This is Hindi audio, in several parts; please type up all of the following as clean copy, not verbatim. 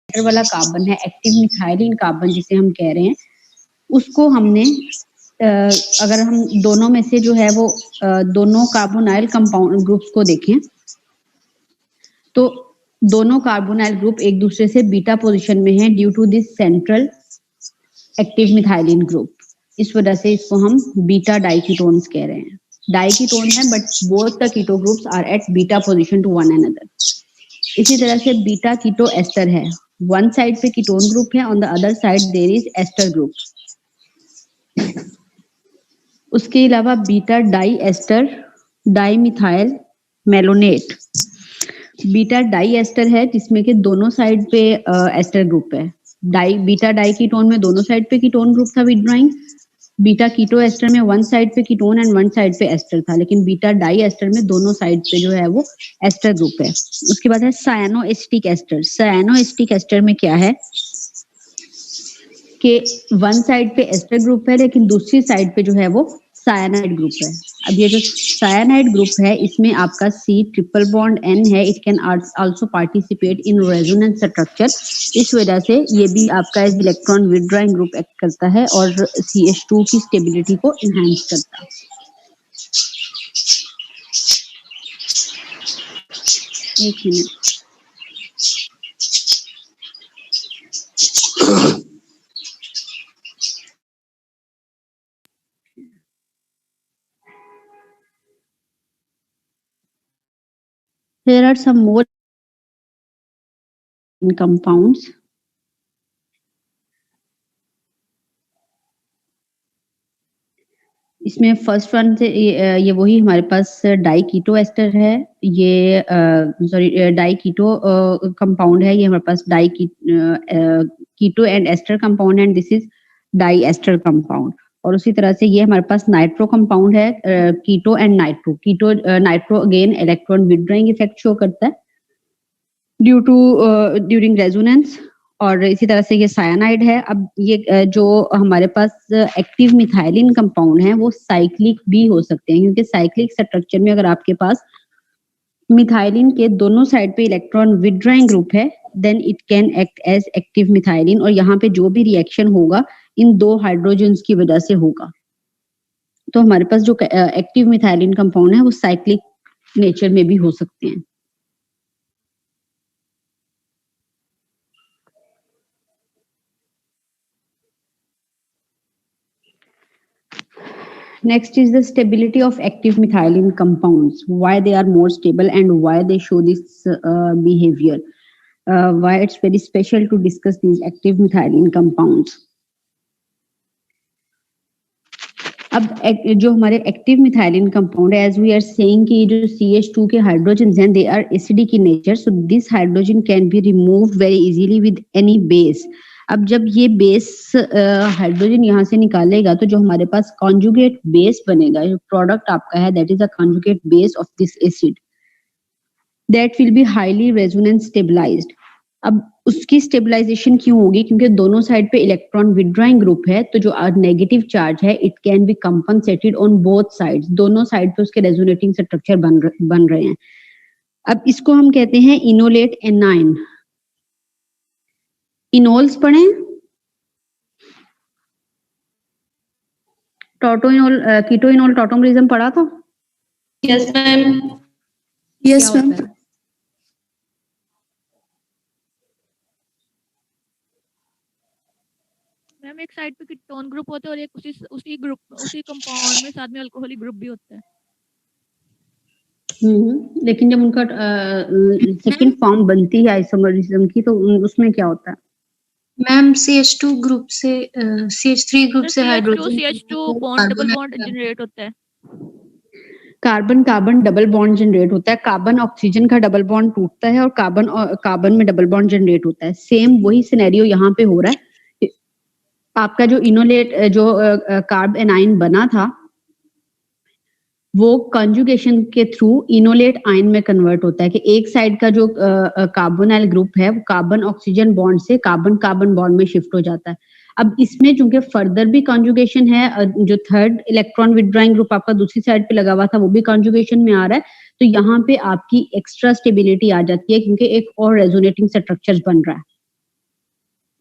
वाला कार्बन है, एक्टिव मिथाइलिन कार्बन जिसे हम कह रहे हैं, उसको हमने अगर हम दोनों में से जो है वो दोनों कार्बोनाइल कंपाउंड ग्रुप्स को देखें तो दोनों कार्बोनाइल ग्रुप एक दूसरे से बीटा पोजीशन में हैं due to this central active methylene group. इस वजह से इसको हम बीटा डाइकीटोन्स कह रहे हैं। डाइकीटोन है but both the keto groups are at beta position to one another. इसी तरह से बीटा कीटो एस्टर है, वन साइड पे कीटोन ग्रुप है, on the other side there is ester group. उसके अलावा beta di ester di methyl malonate, beta di ester है जिसमें कि दोनों साइड पे एस्टर ग्रुप है। बीटा डाई कीटोन में दोनों साइड पे कीटोन ग्रुप था विथड्रॉइंग, बीटा कीटो एस्टर में वन साइड पे कीटोन एंड वन साइड पे एस्टर था, लेकिन बीटा डाई एस्टर में दोनों साइड पे जो है वो एस्टर ग्रुप है। उसके बाद है सायानोएस्टिक एस्टर। सायानोएस्टिक एस्टर में क्या है कि वन साइड पे एस्टर ग्रुप है लेकिन दूसरी साइड पे जो है वो सायानाइड ग्रुप है। अब ये जो सायानाइड ग्रुप है इसमें आपका C ट्रिपल बॉन्ड N है, it can also participate in resonance structure. इस वजह से ये भी आपका इलेक्ट्रॉन विथड्रॉइंग ग्रुप एक्ट करता है और CH2 की स्टेबिलिटी को एनहांस करता है। एक minute, there are some more compounds. इसमें फर्स्ट वन से ये वही हमारे पास डाई कीटो एस्टर है, ये सॉरी डाई कीटो कंपाउंड है, ये हमारे पास diketo and ester compound and this is diester compound. और उसी तरह से ये हमारे पास नाइट्रो कंपाउंड है, keto and nitro. Keto nitro again electron withdrawing effect show करता है ड्यू टू ड्यूरिंग रेजोनेंस। और इसी तरह से ये सायानाइड है। अब ये जो हमारे पास एक्टिव मिथाइलिन कंपाउंड है वो साइक्लिक भी हो सकते हैं, क्योंकि साइक्लिक स्ट्रक्चर में अगर आपके पास मिथाइलिन के दोनों साइड पे इलेक्ट्रॉन विथड्रॉइंग ग्रुप है then it can act as active methylene, और यहाँ पे जो भी रिएक्शन होगा इन दो हाइड्रोजन्स की वजह से होगा। तो हमारे पास जो एक्टिव मिथाइलिन कंपाउंड है वो साइक्लिक नेचर में भी हो सकते हैं। Next is the stability of active methylene compounds. Why they are more stable and why they show this behavior. Why it's very special to discuss these active methylene compounds. अब जो हमारे एक्टिव मिथाइलिन कंपाउंड है, एज वी आर सेइंग कि जो CH2 के हाइड्रोजन हैं they are acidic in nature, so this hydrogen can be removed very easily with any base. अब जब ये बेस हाइड्रोजन यहाँ से निकालेगा तो जो हमारे पास कॉन्जुगेट बेस बनेगा, जो प्रोडक्ट आपका है that is a conjugate base of this acid, that will be highly resonance stabilised. अब उसकी स्टेबलाइजेशन क्यों होगी? क्योंकि दोनों साइड पे इलेक्ट्रॉन विथड्रॉइंग ग्रुप है, तो जो नेगेटिव चार्ज है it can B compensated on both sides. दोनों साइड पे उसके रेजोनेटिंग स्ट्रक्चर बन रहे हैं। अब इसको हम कहते हैं इनोलेट एनाइन। इनोल्स पढ़े, टॉटोइनोल कीटोइनोल टॉटोमरिज्म पढ़ा था? Yes ma'am. Yes ma'am. Ma'am एक साइड पे कीटोन ग्रुप होता है और एक उसी कंपाउंड में साथ में अल्कोहलिक ग्रुप भी होता है। लेकिन जब उनका सेकंड फॉर्म बनती है आइसोमरिज्म की तो उसमें क्या होता है? मैम CH2 ग्रुप से CH3 ग्रुप से hydrogen CH2 bond double bond generate होता है। Carbon carbon double bond generate होता है, कार्बन ऑक्सीजन का डबल बॉन्ड टूटता है और कार्बन में डबल बॉन्ड जनरेट होता है। सेम वही सिनेरियो यहाँ पे हो रहा है। आपका जो इनोलेट जो कार्ब एनाइन बना था वो कंजुगेशन के थ्रू इनोलेट आयन में कन्वर्ट होता है कि एक साइड का जो कार्बोनाइल ग्रुप है वो कार्बन ऑक्सीजन बॉन्ड से कार्बन कार्बन बॉन्ड में शिफ्ट हो जाता है। अब इसमें चूंकि फर्दर भी कंजुगेशन है, जो थर्ड इलेक्ट्रॉन विथड्रॉइंग ग्रुप आपका दूसरी साइड पे लगा हुआ था वो भी कंजुगेशन में आ रहा है, तो यहाँ पे आपकी एक्स्ट्रा स्टेबिलिटी आ जाती है क्योंकि एक और रेजोनेटिंग स्ट्रक्चर बन रहा है।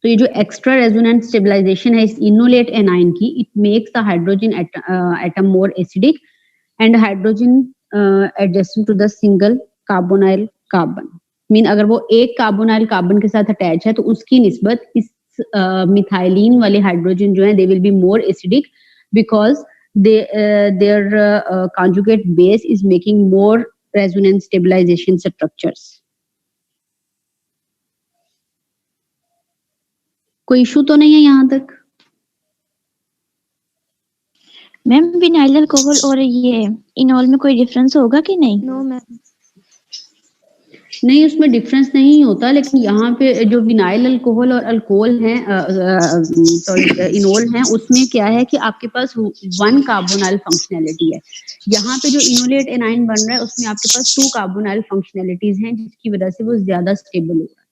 तो ये जो एक्स्ट्रा रेजोनेंट स्टेबलाइजेशन है इस इनोलेट एनाइन की, it makes the hydrogen atom more acidic and hydrogen adjusting to the single carbonyl carbon. Mean अगर वो एक कार्बोनाइल कार्बन के साथ अटैच है तो उसकी निस्बत इस मिथाइलिन वाले हाइड्रोजन जो है they will be more acidic because their conjugate base is making more resonance stabilization structures. कोई इशू तो नहीं है यहाँ तक? मैम विनाइल अल्कोहल और ये इनॉल में कोई डिफरेंस होगा कि नहीं? No ma'am. नहीं, उसमें डिफरेंस नहीं होता, लेकिन यहाँ पे जो विनाइल अल्कोहल और अल्कोहल है सॉरी इनोल है, उसमें क्या है कि आपके पास वन कार्बोनाइल फंक्शनैलिटी है। यहाँ पे जो इनोलेट एनाइन बन रहा है उसमें आपके पास 2 कार्बोनाइल फंक्शनैलिटीज हैं, जिसकी वजह से वो ज्यादा स्टेबल हो रहा है।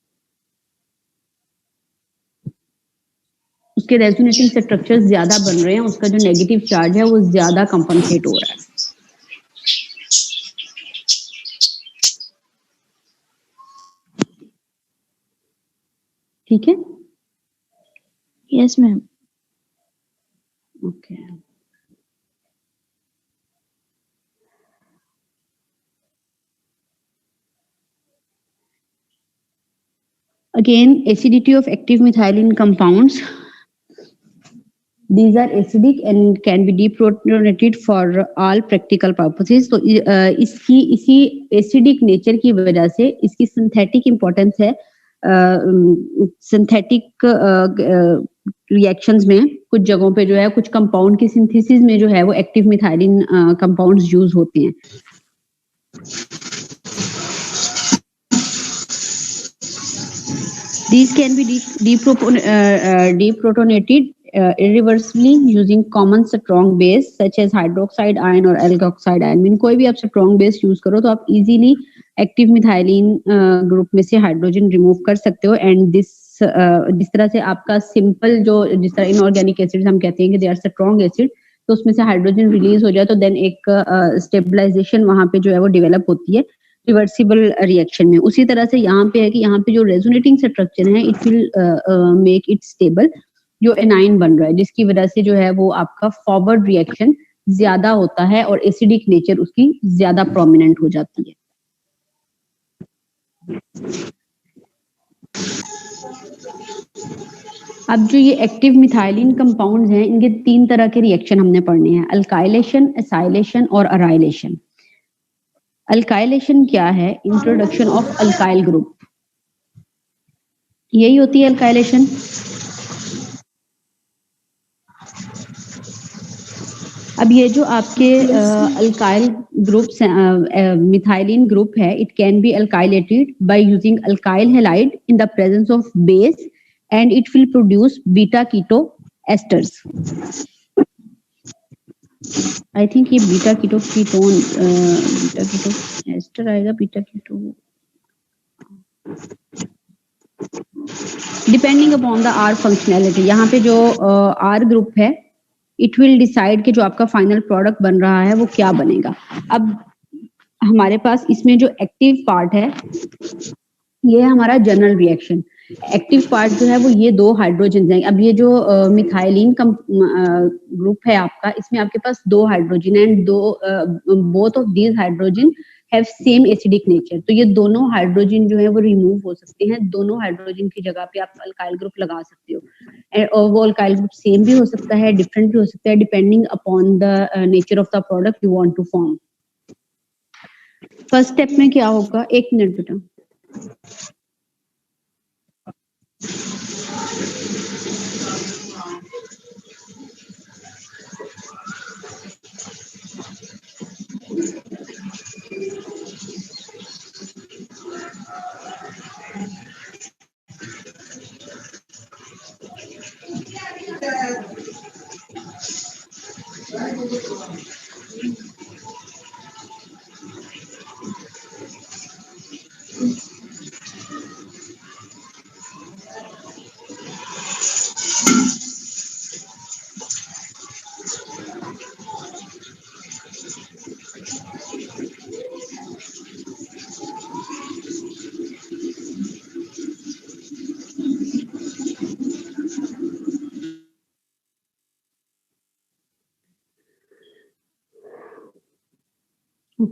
उसके रेजोनेटिंग स्ट्रक्चर्स ज्यादा बन रहे हैं, उसका जो नेगेटिव चार्ज है वो ज्यादा कंपनसेट हो रहा है। ठीक है? Yes ma'am. Okay. Again, acidity of active methylene compounds. These are acidic and can be deprotonated for all practical purposes. तो इसकी इसी acidic nature की वजह से इसकी synthetic importance है। सिंथेटिक रिएक्शंस में कुछ जगहों पे जो है कुछ कंपाउंड की सिंथेसिस में जो है वो एक्टिव मिथाइलिन कंपाउंड्स यूज होते हैं। These can be deprotonated irreversibly using common strong base such as hydroxide ion or alkoxide ion. Mean कोई भी आप स्ट्रॉन्ग बेस यूज करो तो आप इजीली एक्टिव मिथाइलिन ग्रुप में से हाइड्रोजन रिमूव कर सकते हो। एंड जिस तरह से आपका सिंपल जो जिस तरह इनऑर्गेनिक एसिड हम कहते हैं कि दे आर स्ट्रॉन्ग एसिड, तो उसमें से हाइड्रोजन रिलीज हो जाए तो देन एक स्टेबलाइजेशन वहां पे जो है वो डेवलप होती है रिवर्सिबल रिएक्शन में। उसी तरह से यहाँ पे है कि यहाँ पे जो रेजोनेटिंग स्ट्रक्चर है it will make it stable, जो एनाइन बन रहा है, जिसकी वजह से जो है वो आपका फॉरवर्ड रिएक्शन ज्यादा होता है और एसिडिक नेचर उसकी ज्यादा प्रोमिनेंट हो जाती है। अब जो ये एक्टिव मिथाइलिन कंपाउंड्स हैं इनके 3 तरह के रिएक्शन हमने पढ़ने हैं, अल्काइलेशन, एसाइलेशन और अराइलेशन। अल्काइलेशन क्या है? इंट्रोडक्शन ऑफ अल्काइल ग्रुप, यही होती है अल्काइलेशन। अब ये जो आपके अल्काइल ग्रुप्स मिथाइलिन ग्रुप है, it can be alkylated by using alkyl halide in the presence of base and it will produce beta keto esters. I think ये beta keto ketone beta keto ester आएगा, beta keto depending upon the R functionality. यहाँ पे जो आर ग्रुप है इट विल डिसाइड कि जो आपका फाइनल प्रोडक्ट बन रहा है वो क्या बनेगा। अब हमारे पास इसमें जो एक्टिव पार्ट है ये है हमारा जनरल रिएक्शन। एक्टिव पार्ट जो है वो ये 2 हाइड्रोजन हैं। अब ये जो मिथाइलिन ग्रुप है आपका, इसमें आपके पास 2 hydrogen and both of these hydrogen have same acidic nature. तो ये दोनों हाइड्रोजन जो है वो रिमूव हो सकते हैं, दोनों हाइड्रोजन की जगह पे आप अल्काइल ग्रुप लगा सकते हो। और वो अल्काइल ग्रुप सेम भी हो सकता है, डिफरेंट भी हो सकता है, depending upon the nature of the product you want to form. First step में क्या होगा, 1 मिनट बेटा।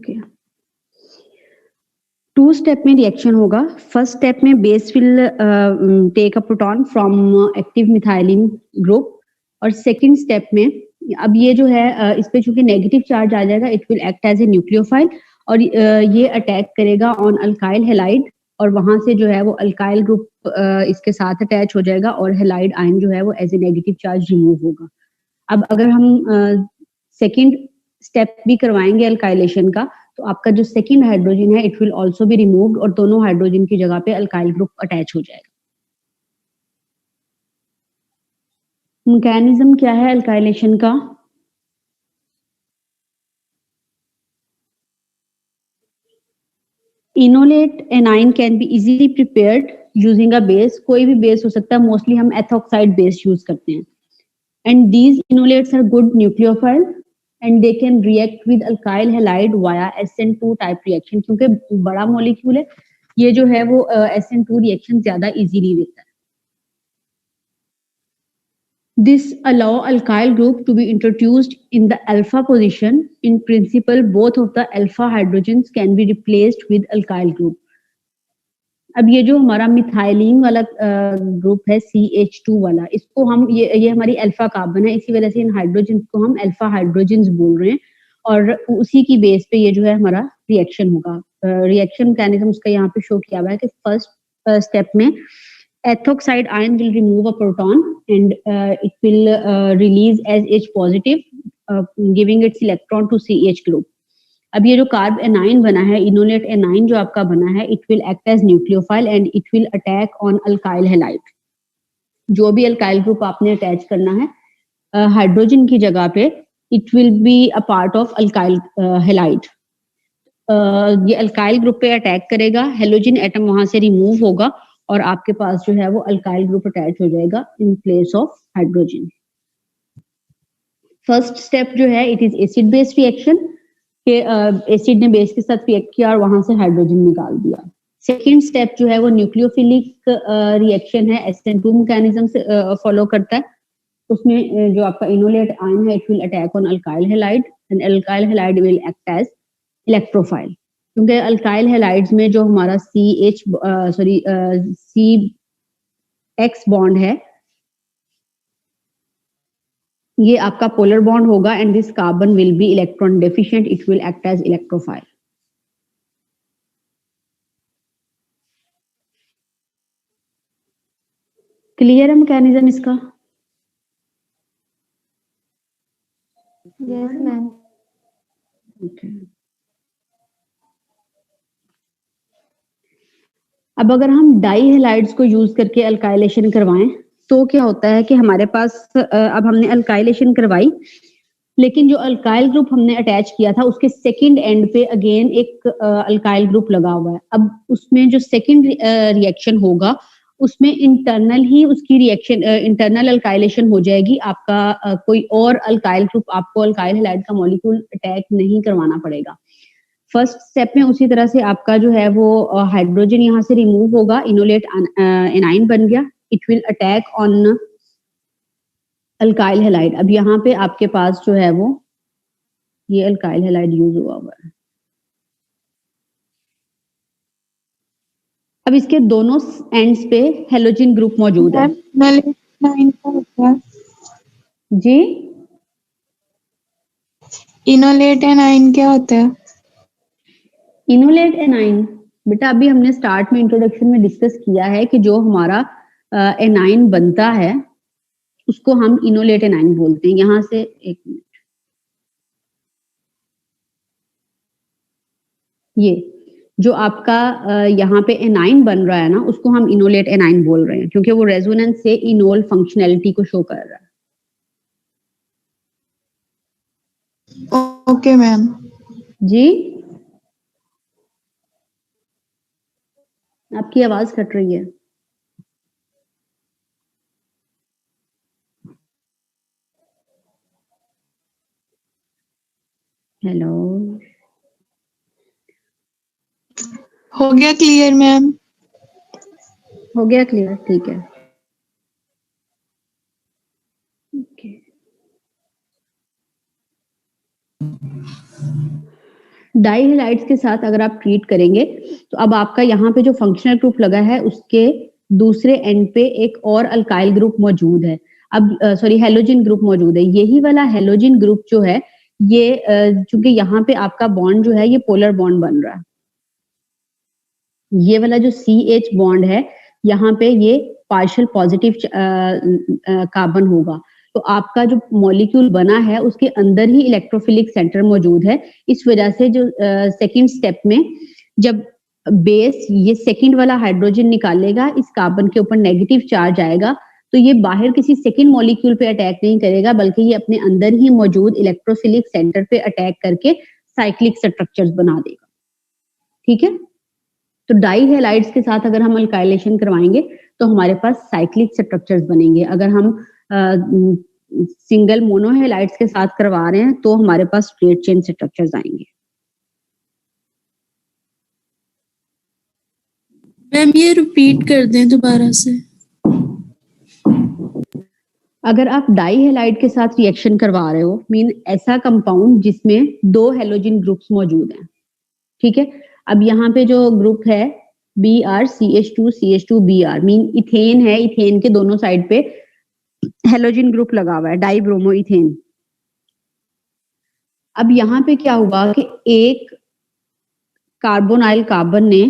ओके, 2 स्टेप में रिएक्शन होगा। फर्स्ट स्टेप में base will take a proton from active methylene group, और सेकंड स्टेप में अब ये जो है इस पे चूंकि नेगेटिव चार्ज आ जाएगा, it will act as a nucleophile, और ये अटैक करेगा ऑन अल्काइल हैलाइड, और वहां से जो है वो अल्काइल ग्रुप इसके साथ अटैच हो जाएगा और हैलाइड आयन जो है वो as a negative charge remove होगा। अब अगर हम सेकंड स्टेप भी करवाएंगे अल्काइलेशन का, तो आपका जो सेकंड हाइड्रोजन है it will also be removed, और दोनों हाइड्रोजन की जगह पे अल्काइल ग्रुप अटैच हो जाएगा। मैकेनिज्म क्या है अल्काइलेशन का? Enolate A9 can be easily prepared using a base, कोई भी बेस हो सकता है, मोस्टली हम एथोक्साइड बेस यूज करते हैं। And these enolates are good nucleophile and they can react with alkyl halide via SN2 type reaction, क्योंकि बड़ा मॉलिक्यूल है, ये जो है वो SN2 रिएक्शन ज्यादा इजीली देता है। This allow alkyl group to be introduced in the alpha position. In principle, both of the alpha hydrogens can be replaced with alkyl group. अब ये जो हमारा मिथाइलिन वाला ग्रुप है CH2 वाला, इसको हम ये हमारी अल्फा कार्बन है, इसी वजह से इन हाइड्रोजन्स को हम अल्फा हाइड्रोजन्स बोल रहे हैं, और उसी की बेस पे ये जो है हमारा रिएक्शन होगा। रिएक्शन मैकेनिज्म उसका यहाँ पे शो किया हुआ है कि फर्स्ट स्टेप में ethoxide ion will remove a proton and it will release as H positive, giving its electron to CH group. अब ये जो कार्ब एनाइन बना है, इनोलेट एनाइन जो आपका बना है, it will act as nucleophile and it will attack on alkyl halide. जो भी अल्काइल ग्रुप आपने अटैच करना है हाइड्रोजन की जगह पे, it will be a part of alkyl halide. ये अल्काइल ग्रुप पे अटैक करेगा, हेलोजन एटम वहां से रिमूव होगा और आपके पास जो है वो अल्काइल ग्रुप अटैच हो जाएगा in place of hydrogen. First step जो है it is acid based reaction, के एसिड ने बेस के साथ रिएक्ट किया और वहां से हाइड्रोजन निकाल दिया। सेकेंड स्टेप जो है वो न्यूक्लियोफिलिक रिएक्शन है, SN2 मैकेनिज्म से फॉलो करता है। उसमें जो आपका इनोलेट आयन है, it will attack on alkyl halide and alkyl halide will act as electrophile, क्योंकि अल्काइल हैलाइड्स में जो हमारा CX बॉन्ड है, ये आपका पोलर बॉन्ड होगा and this carbon will be electron deficient, it will act as electrophile. Clear है मैकेनिज्म इसका? Yes ma'am. ओके, अब अगर हम डाई हैलाइड्स को यूज करके अल्काइलेशन करवाएं तो क्या होता है कि हमारे पास अब हमने अल्काइलेशन करवाई, लेकिन जो अल्काइल ग्रुप हमने अटैच किया था उसके सेकंड एंड पे अगेन एक अल्काइल ग्रुप लगा हुआ है। अब उसमें जो सेकंड रिएक्शन होगा उसमें इंटरनल ही उसकी रिएक्शन इंटरनल अल्काइलेशन हो जाएगी। आपका कोई और अल्काइल ग्रुप, आपको अल्काइल हैलाइड का मॉलिक्यूल अटैक नहीं करवाना पड़ेगा। फर्स्ट स्टेप में उसी तरह से आपका जो है वो हाइड्रोजन यहाँ से रिमूव होगा, इनोलेट एनाइन बन गया, it will attack on alkyl halide. अब यहाँ पे आपके पास जो है वो ये अल्काइल हैलाइड यूज हुआ हुआ है। अब इसके दोनों एंड्स पे हेलोजन ग्रुप मौजूद है। जी, इनोलेट एनाइन क्या होता है? इनोलेट एनाइन बेटा अभी हमने स्टार्ट में इंट्रोडक्शन में डिस्कस किया है कि जो हमारा एनाइन बनता है उसको हम इनोलेट एनाइन बोलते हैं। यहां से एक मिनट, ये जो आपका यहाँ पे एनाइन बन रहा है ना, उसको हम इनोलेट एनाइन बोल रहे हैं क्योंकि वो रेजोनेंस से इनोल फंक्शनैलिटी को शो कर रहा है। Okay ma'am. जी, आपकी आवाज कट रही है। हेलो, हो गया क्लियर मैम? हो गया क्लियर? ठीक है, ओके। डाई हैलाइड्स के साथ अगर आप ट्रीट करेंगे तो अब आपका यहाँ पे जो फंक्शनल ग्रुप लगा है उसके दूसरे एंड पे एक और अल्काइल ग्रुप मौजूद है। अब सॉरी हेलोजन ग्रुप मौजूद है। यही वाला हेलोजन ग्रुप जो है ये चूंकि यहाँ पे आपका बॉन्ड जो है ये पोलर बॉन्ड बन रहा है। ये वाला जो CH बॉन्ड है यहाँ पे ये पार्शियल पॉजिटिव कार्बन होगा। तो आपका जो मॉलिक्यूल बना है उसके अंदर ही इलेक्ट्रोफिलिक सेंटर मौजूद है। इस वजह से जो सेकंड स्टेप में जब बेस ये सेकंड वाला हाइड्रोजन निकालेगा, इस कार्बन के ऊपर नेगेटिव चार्ज आएगा, तो ये बाहर किसी सेकंड मॉलिक्यूल पे अटैक नहीं करेगा, बल्कि ये अपने अंदर ही मौजूद इलेक्ट्रोफिलिक सेंटर पे अटैक करके साइक्लिक स्ट्रक्चर्स बना देगा। ठीक है, तो डाई हैलाइड्स के साथ अगर हम अल्काइलेशन करवाएंगे तो हमारे पास साइक्लिक स्ट्रक्चर्स बनेंगे। अगर हम सिंगल मोनोहेलाइड्स के साथ करवा रहे हैं तो हमारे पास स्ट्रेट चेन स्ट्रक्चर्स आएंगे। मैम ये रिपीट कर दें दोबारा से। अगर आप डाई हैलाइड के साथ रिएक्शन करवा रहे हो, मीन ऐसा कंपाउंड जिसमें 2 हेलोजन ग्रुप्स मौजूद हैं। ठीक है, अब यहाँ पे जो ग्रुप है BrCH2CH2Br मीन इथेन है, इथेन के दोनों साइड पे हेलोजन ग्रुप लगा हुआ है, डाइब्रोमो इथेन। अब यहाँ पे क्या हुआ कि एक कार्बोनाइल कार्बन ने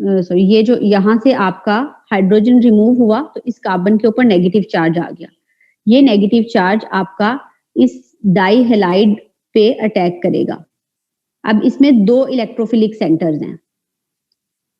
सॉरी ये जो यहाँ से आपका हाइड्रोजन रिमूव हुआ तो इस कार्बन के ऊपर नेगेटिव चार्ज आ गया। ये नेगेटिव चार्ज आपका इस डाई हैलाइड पे अटैक करेगा। अब इसमें 2 इलेक्ट्रोफिलिक सेंटर्स हैं।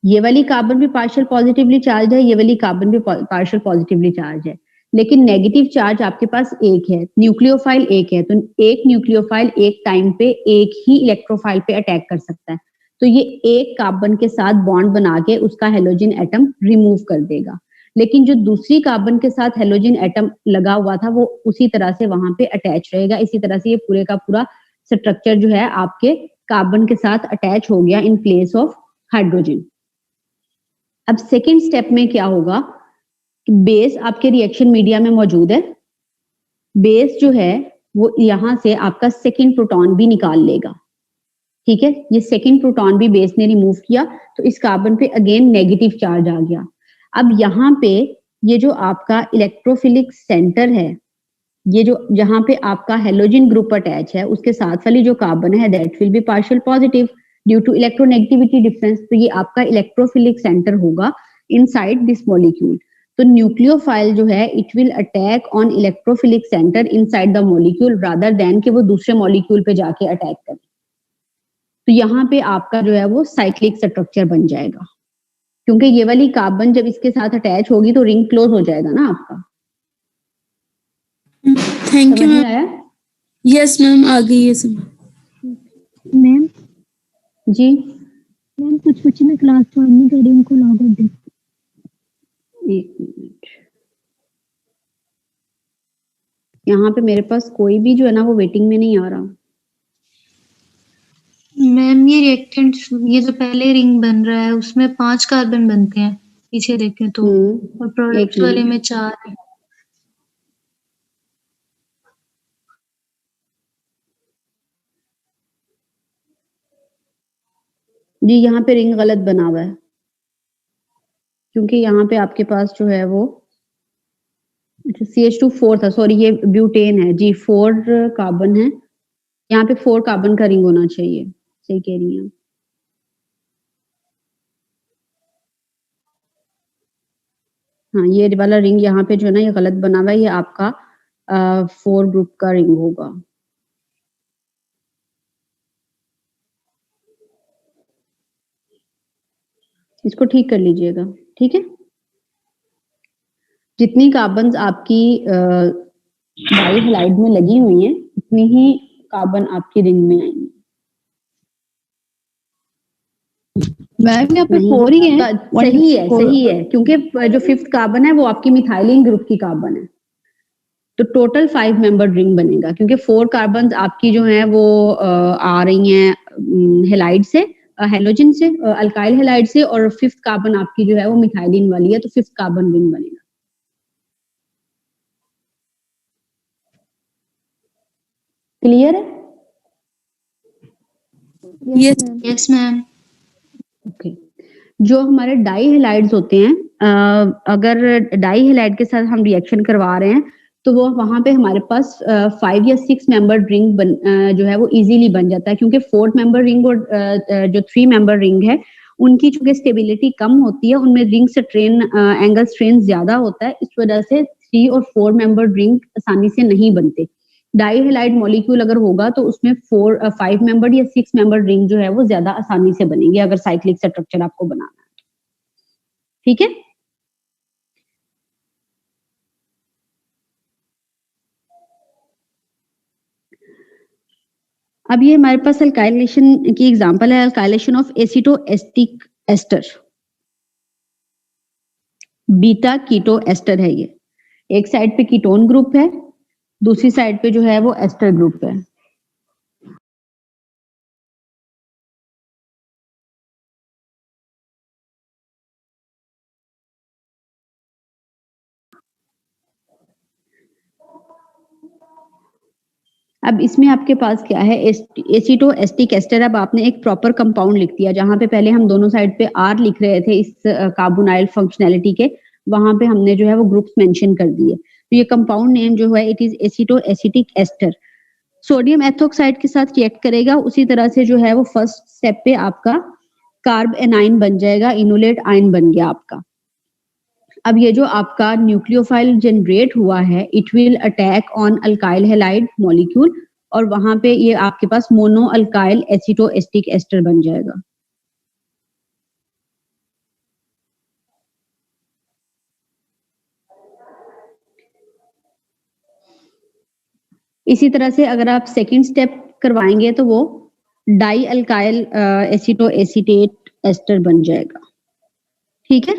ये वाली कार्बन भी पार्शियल पॉजिटिवली चार्ज है, ये वाली कार्बन भी पार्शियल पॉजिटिवली चार्ज है, लेकिन नेगेटिव चार्ज आपके पास एक है, न्यूक्लियोफाइल एक है। तो एक न्यूक्लियोफाइल एक टाइम पे एक ही इलेक्ट्रोफाइल पे अटैक कर सकता है। तो ये एक कार्बन के साथ बॉन्ड बना के उसका हेलोजन एटम रिमूव कर देगा, लेकिन जो दूसरी कार्बन के साथ हेलोजन एटम लगा हुआ था वो उसी तरह से वहां पे अटैच रहेगा। इसी तरह से ये पूरे का पूरा स्ट्रक्चर जो है आपके कार्बन के साथ अटैच हो गया इन प्लेस ऑफ हाइड्रोजन। अब सेकेंड स्टेप में क्या होगा कि बेस आपके रिएक्शन मीडिया में मौजूद है। बेस जो है वो यहां से आपका सेकेंड प्रोटॉन भी निकाल लेगा। ठीक है, ये सेकेंड प्रोटॉन भी बेस ने रिमूव किया तो इस कार्बन पे अगेन नेगेटिव चार्ज आ गया। अब यहाँ पे ये जो आपका इलेक्ट्रोफिलिक सेंटर है, ये जो जहां पे आपका हेलोजन ग्रुप अटैच है उसके साथ वाली जो कार्बन है that will be partial positive due to electronegativity difference. तो ये आपका इलेक्ट्रोफिलिक सेंटर होगा इनसाइड दिस मॉलिक्यूल। तो न्यूक्लियोफाइल जो है it will attack on electrophilic centre inside the molecule rather than कि वो दूसरे मॉलिक्यूल पे जाके अटैक करे। तो यहाँ पे आपका जो है वो साइक्लिक स्ट्रक्चर बन जाएगा, क्योंकि ये वाली कार्बन जब इसके साथ अटैच होगी तो रिंग क्लोज हो जाएगा ना आपका। थैंक यू समझ में मैम। आया? यस मैम, आ गई है समझ। मैम जी मैम कुछ बच्चे ना क्लास ज्वाइन नहीं कर रहे, उनको लॉग आउट दे। एक मिनट, यहाँ पे मेरे पास कोई भी जो है ना वो वेटिंग में नहीं आ रहा। मैम ये रिएक्टेंट, ये जो पहले रिंग बन रहा है उसमें 5 कार्बन बनते हैं, पीछे देखें तो, और एक प्रोडक्ट वाले मिनट, में 4 है। जी यहाँ पे रिंग गलत बना हुआ है, क्योंकि यहाँ पे आपके पास जो है वो CH2 4 था, सॉरी ये ब्यूटेन है जी, 4 कार्बन है। यहाँ पे 4 कार्बन का रिंग होना चाहिए, सही कह रही हैं। हाँ ये वाला रिंग यहाँ पे जो है ना ये गलत बना हुआ है, ये आपका 4 ग्रुप का रिंग होगा। इसको ठीक कर लीजिएगा, ठीक है। जितनी कार्बन आपकी डाई हैलाइड में लगी हुई हैं उतनी ही कार्बन आपकी रिंग में आएंगी। मैम यहाँ पे नहीं, 4 ही है। सही है, क्योंकि जो 5th कार्बन है वो आपकी मिथाइलिन ग्रुप की कार्बन है। तो टोटल 5 मेंबर रिंग बनेगा, क्योंकि 4 कार्बन आपकी जो है वो आ रही हैं हेलाइड से, हेलोजन से, अल्काइल हेलाइड से, और 5th कार्बन आपकी जो है वो मिथाइलिन वाली है, तो 5th कार्बन रिंग बनेगा। क्लियर है? Yes. Yes ma'am. ओके। जो हमारे डाई हैलाइड्स होते हैं, अगर डाई हैलाइड के साथ हम रिएक्शन करवा रहे हैं तो वो वहां पे हमारे पास 5 या 6 मेंबर रिंग जो है वो इजीली बन जाता है, क्योंकि 4 मेंबर रिंग और जो 3 मेंबर रिंग है उनकी चूंकि स्टेबिलिटी कम होती है, उनमें रिंग स्ट्रेन एंगल स्ट्रेन ज्यादा होता है, इस वजह से 3 और 4 मेंबर रिंग आसानी से नहीं बनते। डाई हैलाइड मॉलिक्यूल अगर होगा तो उसमें 5 मेंबर या 6 मेंबर रिंग जो है वो ज्यादा आसानी से बनेंगे अगर साइक्लिक स्ट्रक्चर आपको बनाना है। ठीक है। अब ये हमारे पास अल्काइलेशन की एग्जांपल है, alkylation of acetoacetic ester, beta keto ester है ये। एक साइड पे कीटोन ग्रुप है, दूसरी साइड पे जो है वो एस्टर ग्रुप है। अब इसमें आपके पास क्या है, एसिटोएस्टिक एस्टर। अब आपने एक प्रॉपर कंपाउंड लिख दिया, जहां पे पहले हम दोनों साइड पे आर लिख रहे थे इस कार्बोनाइल फंक्शनैलिटी के, वहां पे हमने जो है वो ग्रुप्स मेंशन कर दिए। तो ये कंपाउंड नेम जो है it is acetoacetic ester. Sodium ethoxide के साथ रिएक्ट करेगा, उसी तरह से जो है वो फर्स्ट स्टेप पे आपका कार्ब एनाइन बन जाएगा, इनोलेट आयन बन गया आपका। अब ये जो आपका न्यूक्लियोफाइल जनरेट हुआ है, it will attack on alkyl halide molecule, और वहां पे ये आपके पास मोनो अल्काइल एसिटोएस्टिक एस्टर बन जाएगा। इसी तरह से अगर आप सेकंड स्टेप करवाएंगे तो वो डाई अल्काइल एसिटोएसिटेट एस्टर बन जाएगा। ठीक है।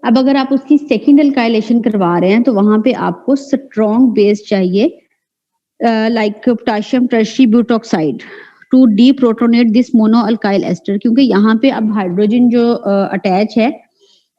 अब अगर आप उसकी सेकंड अल्काइलेशन करवा रहे हैं तो वहां पे आपको स्ट्रॉन्ग बेस चाहिए, like potassium tertiary butoxide to deprotonate this mono alkyl ester, क्योंकि यहाँ पे अब हाइड्रोजन जो अटैच है,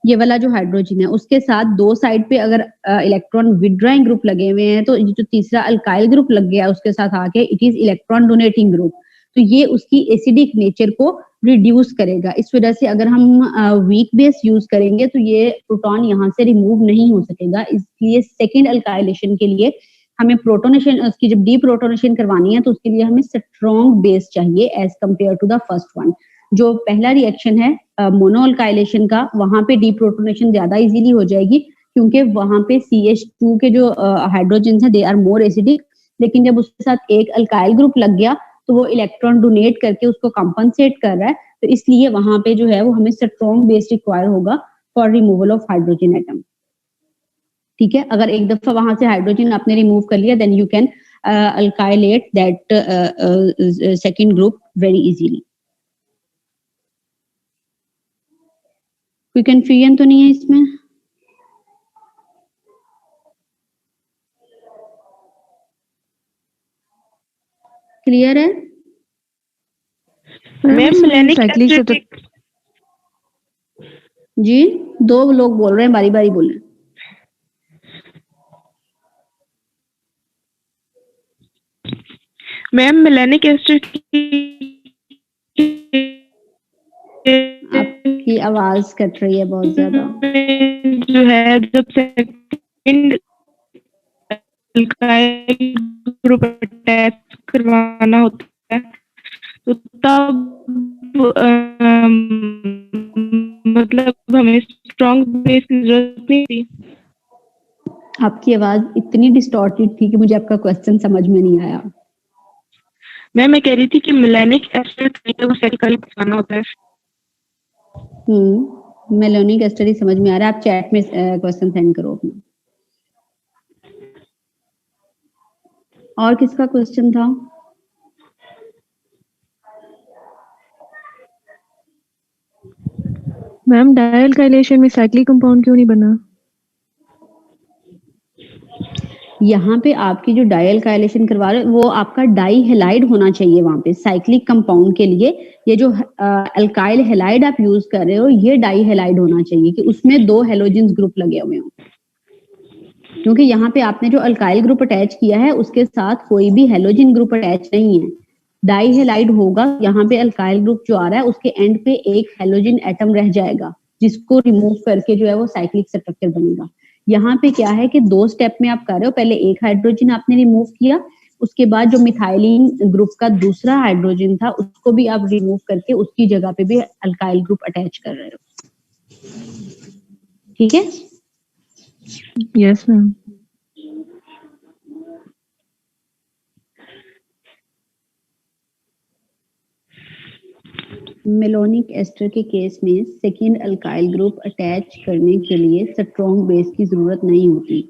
ये वाला जो हाइड्रोजन है उसके साथ दो साइड पे अगर इलेक्ट्रॉन विड्रॉइंग ग्रुप लगे हुए हैं, तो ये जो तीसरा अल्काइल ग्रुप लग गया उसके साथ आके, it is electron donating group, तो ये उसकी एसिडिक नेचर को रिड्यूस करेगा। इस वजह से अगर हम वीक बेस यूज करेंगे तो ये प्रोटॉन यहाँ से रिमूव नहीं हो सकेगा, इसलिए सेकेंड अल्काइलेशन के लिए हमें प्रोटोनेशन, उसकी जब डीप्रोटोनेशन करवानी है तो उसके लिए हमें स्ट्रॉन्ग बेस चाहिए as compare to the first one. जो पहला रिएक्शन है मोनो अल्काइलेशन का, वहां पे डीप्रोटोनेशन ज्यादा इजीली हो जाएगी, क्योंकि वहां पे CH2 के जो हाइड्रोजन है दे आर मोर एसिडिक, लेकिन जब उसके साथ एक अल्काइल ग्रुप लग गया तो वो इलेक्ट्रॉन डोनेट करके उसको कंपनसेट कर रहा है, तो इसलिए वहां पे जो है वो हमें स्ट्रॉन्ग बेस रिक्वायर होगा for removal of hydrogen atom. ठीक है। अगर एक दफा वहां से हाइड्रोजन आपने रिमूव कर लिया, then you can alkylate that second group very easily. कोई कंफ्यूजन तो नहीं है इसमें? क्लियर है? मैम मिलेनिक एसिड जी, दो लोग बोल रहे हैं, बारी बारी बोल रहे हैं। मैम मिलेनिक एसिड आपकी आवाज कट रही है बहुत ज्यादा। जो है जब सेकंड अल्काइल ग्रुप अटैच करवाना होता है तो तब मतलब हमें स्ट्रॉन्ग बेस की जरूरत नहीं थी। आपकी आवाज इतनी डिस्टॉर्टेड थी कि मुझे आपका क्वेश्चन समझ में नहीं आया। मैं कह रही थी कि मिलेनिक एसिड सेकंड करवाना होता है। मेलोनिक एस्टर ही समझ में आ रहा है, आप चैट में क्वेश्चन सेंड करो अपना। और किसका क्वेश्चन था? मैम डाई अल्काइलेशन में साइक्लिक कंपाउंड क्यों नहीं बना? यहाँ पे आपकी जो डाई अल्काइलेशन करवा रहे हो वो आपका डाई हेलाइड होना चाहिए वहां पे साइक्लिक कंपाउंड के लिए। ये जो अल्काइल हेलाइड आप यूज कर रहे हो ये डाई हेलाइड होना चाहिए कि उसमें 2 हेलोजेंस ग्रुप लगे हुए हों, क्योंकि यहाँ पे आपने जो अल्काइल ग्रुप अटैच किया है उसके साथ कोई भी हेलोजन ग्रुप अटैच नहीं है। डाई हेलाइड होगा, यहाँ पे अल्काइल ग्रुप जो आ रहा है उसके एंड पे एक हेलोजन एटम रह जाएगा जिसको रिमूव करके जो है वो साइक्लिक स्ट्रक्चर बनेगा। यहाँ पे क्या है कि 2 स्टेप में आप कर रहे हो, पहले एक हाइड्रोजन आपने रिमूव किया, उसके बाद जो मिथाइलिन ग्रुप का दूसरा हाइड्रोजन था उसको भी आप रिमूव करके उसकी जगह पे भी अल्काइल ग्रुप अटैच कर रहे हो। ठीक है? Yes ma'am. मेलोनिक एस्टर के केस में सेकेंड अल्काइल ग्रुप अटैच करने के लिए स्ट्रॉन्ग बेस की जरूरत नहीं होती।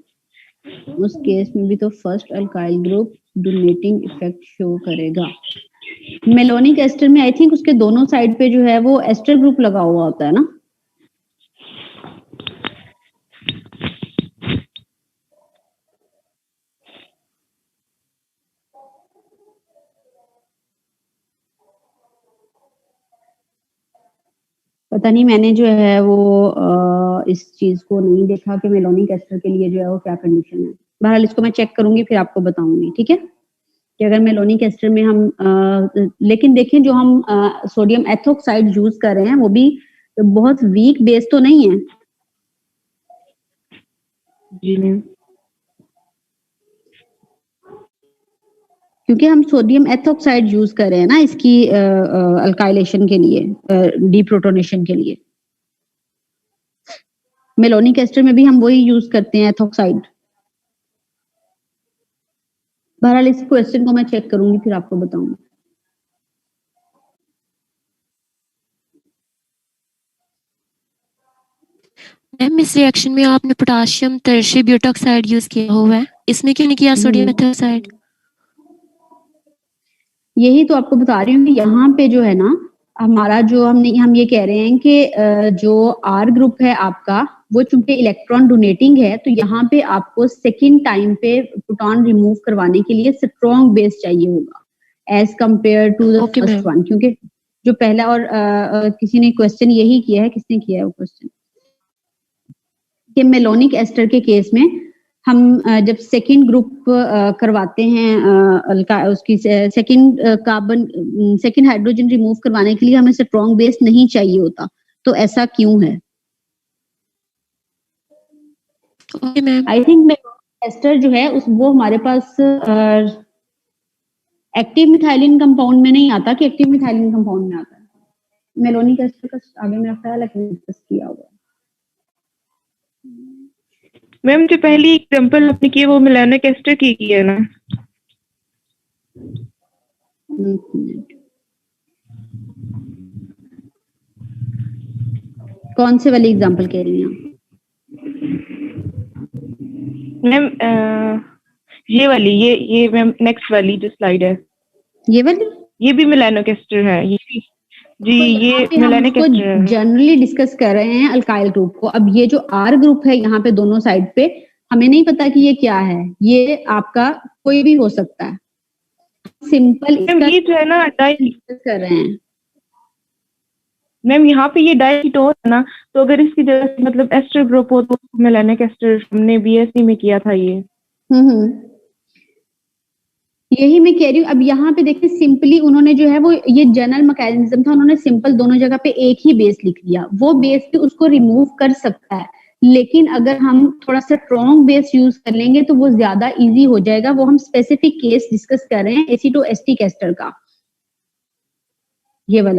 उस केस में भी तो first alkyl group donating effect show करेगा। मेलोनिक एस्टर में आई थिंक उसके दोनों साइड पे जो है वो एस्टर ग्रुप लगा हुआ होता है ना। पता नहीं, मैंने जो है वो इस चीज को नहीं देखा कि मेलोनिक एस्टर के लिए जो है वो क्या कंडीशन है। बहरहाल इसको मैं चेक करूंगी फिर आपको बताऊंगी। ठीक है कि अगर मेलोनिक एस्टर में हम लेकिन देखें जो हम सोडियम एथोक्साइड यूज कर रहे हैं वो भी बहुत वीक बेस तो नहीं है। जी मैम। क्योंकि हम सोडियम एथोक्साइड यूज कर रहे हैं ना इसकी अल्काइलेशन के लिए, डीप्रोटोनेशन के लिए। मेलोनिक एस्टर में भी हम वही यूज करते हैं, एथोक्साइड। बहरहाल इस क्वेश्चन को मैं चेक करूंगी फिर आपको बताऊंगी। मैम इस रिएक्शन में आपने पोटाशियम टर्शियरी ब्यूटॉक्साइड यूज किया हुआ है, इसमें क्यों नहीं किया सोडियम एथोक्साइड? यही तो आपको बता रही हूँ कि यहाँ पे जो है ना हमारा जो हम ये कह रहे हैं कि जो आर ग्रुप है आपका वो चूंकि इलेक्ट्रॉन डोनेटिंग है तो यहाँ पे आपको सेकेंड टाइम पे प्रोटॉन रिमूव करवाने के लिए स्ट्रॉन्ग बेस चाहिए होगा as compare to the first one. क्योंकि जो पहला और किसी ने क्वेश्चन यही किया है, किसने किया है वो क्वेश्चन कि मेलोनिक एस्टर के केस में हम जब सेकेंड ग्रुप करवाते हैं उसकी second carbon second hydrogen remove करवाने के लिए हमें स्ट्रॉन्ग बेस नहीं चाहिए होता, तो ऐसा क्यों है? आई थिंक एस्टर जो है वो हमारे पास एक्टिव मिथाइलिन कंपाउंड में नहीं आता कि एक्टिव मिथाइलिन कंपाउंड में आता है। मेलोनिक एस्टर का आगे मेरा ख्याल है कि डिस्कस किया हुआ है। मैम जो पहली एग्जांपल आपने की वो मेलोनिक एस्टर की है ना? कौन से वाली एग्जांपल कह रही हैं मैम? ये वाली, ये मैम नेक्स्ट वाली जो स्लाइड है, ये वाली, ये भी मेलोनिक एस्टर है जी। ये मेलोनिक एस्टर है। जनरली डिस्कस कर रहे हैं अल्काइल ग्रुप को। अब ये जो आर ग्रुप है यहाँ पे दोनों साइड पे हमें नहीं पता कि ये क्या है, ये आपका कोई भी हो सकता है। सिंपल ये जो है ना डिस्कस कर रहे हैं मैम। यहाँ पे ये डाईकीटोन है ना, तो अगर इसकी जगह से मतलब एस्टर ग्रुप हो तो मेलोनिक एस्टर हमने बीएससी में किया था ये। यही मैं कह रही हूँ। अब यहाँ पे देखिए सिंपली उन्होंने जो है वो ये जनरल मैकेनिज्म था, उन्होंने सिंपल दोनों जगह पे एक ही बेस लिख दिया। वो बेस भी उसको रिमूव कर सकता है, लेकिन अगर हम थोड़ा सा स्ट्रॉन्ग बेस यूज कर लेंगे तो वो ज्यादा इजी हो जाएगा। वो हम स्पेसिफिक केस डिस्कस कर रहे हैं एसिटोएस्टिक एस्टर का, ये वाला।